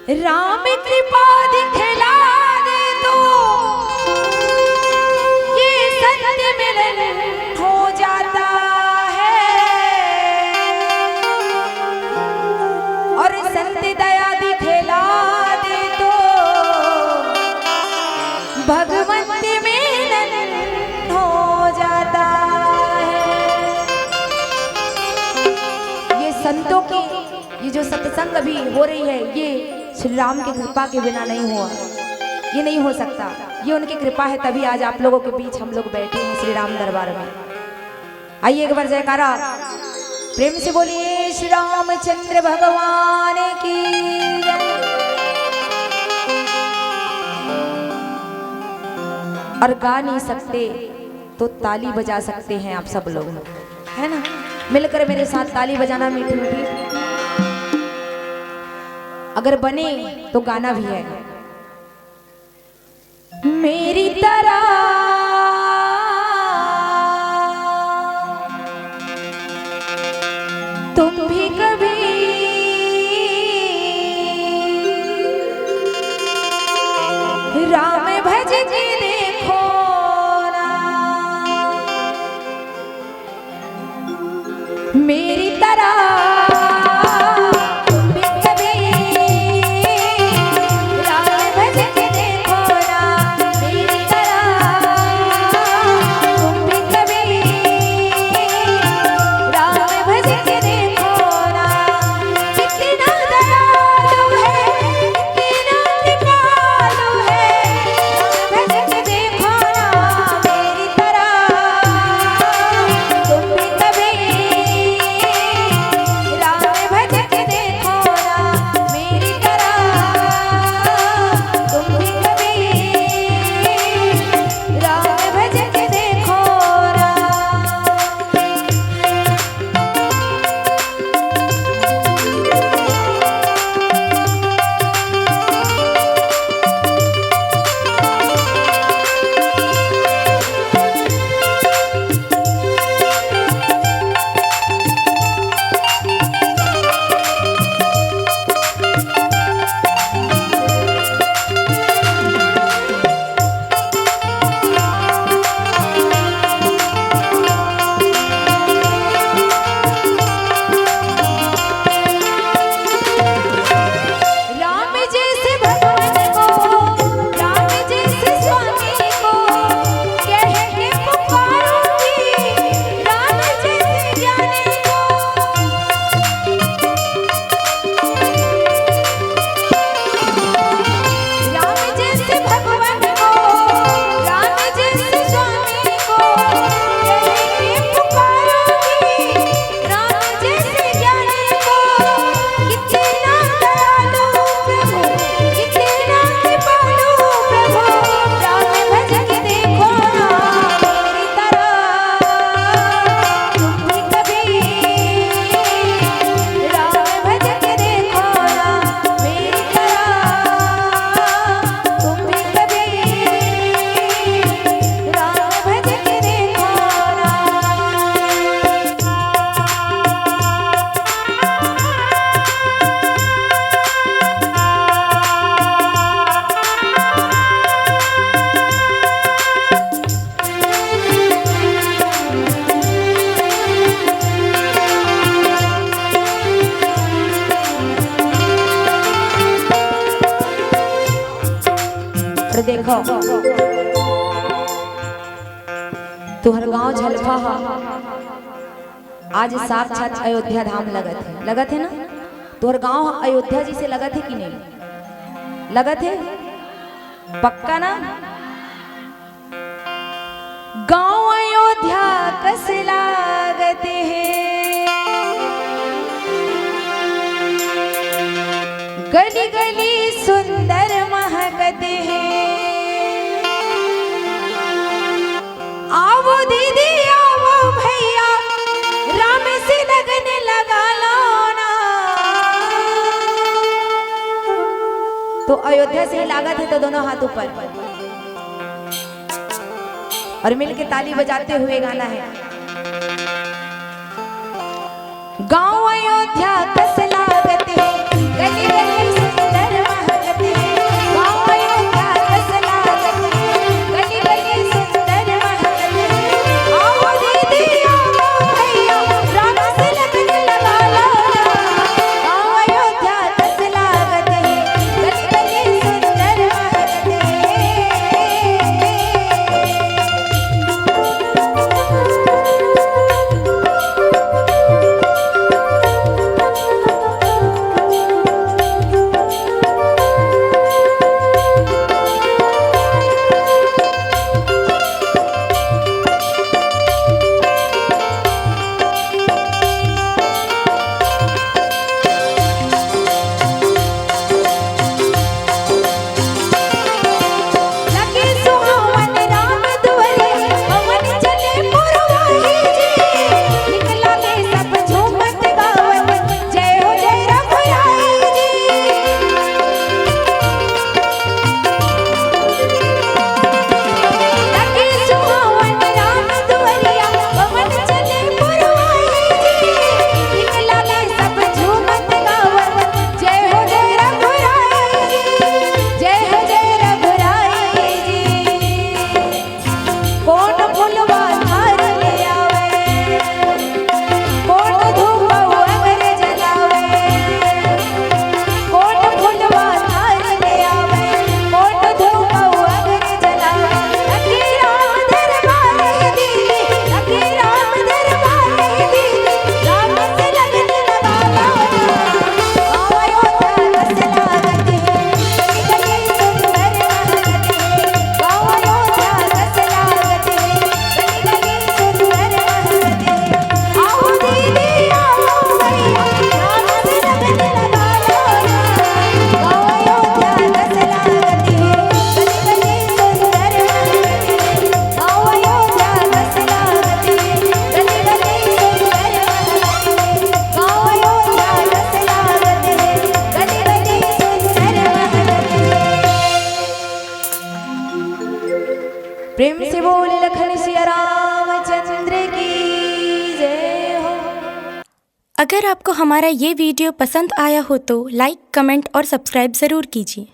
राम कृपा दिखला दे तो ये सत्य मिलन हो जाता है, और सत्य दया दिखला दे तो भगवंत मिलन हो जाता है। ये संतों की ये जो सत्संग अभी हो रही है, ये श्री राम की कृपा के बिना नहीं हुआ, ये नहीं हो सकता। ये उनकी कृपा है, तभी आज आप लोगों के बीच हम लोग बैठे हैं श्री राम दरबार में। आइए एक बार जयकारा प्रेम से बोलिए श्री रामचंद्र भगवान की जय। और गा नहीं सकते तो ताली बजा सकते हैं आप सब लोग, है ना? मिलकर मेरे साथ ताली बजाना मीठी मीठी। अगर बने तो गाना भी है। मेरी तरह तुम भी कभी राम भज के देखो ना, मेरी तरह देखो तुहर गांव झलफा आज साक्षात अयोध्या धाम लगत है ना? तुहर गांव अयोध्या जी से लगत है कि नहीं लगत है? पक्का ना? गांव अयोध्या कस लागत है, गली गली सुंदर महकत है। आओ दीदी आओ भैया राम से लगन लगा लो ना। तो अयोध्या से ही लागत है तो दोनों हाथ ऊपर और मिलके ताली बजाते हुए गाना है। गांव अयोध्या कस लागत है, गली गली सुंदर महकत प्रेम से बोले लखन सिया रामचंद्र की जय हो। अगर आपको हमारा ये वीडियो पसंद आया हो तो लाइक, कमेंट और सब्सक्राइब ज़रूर कीजिए।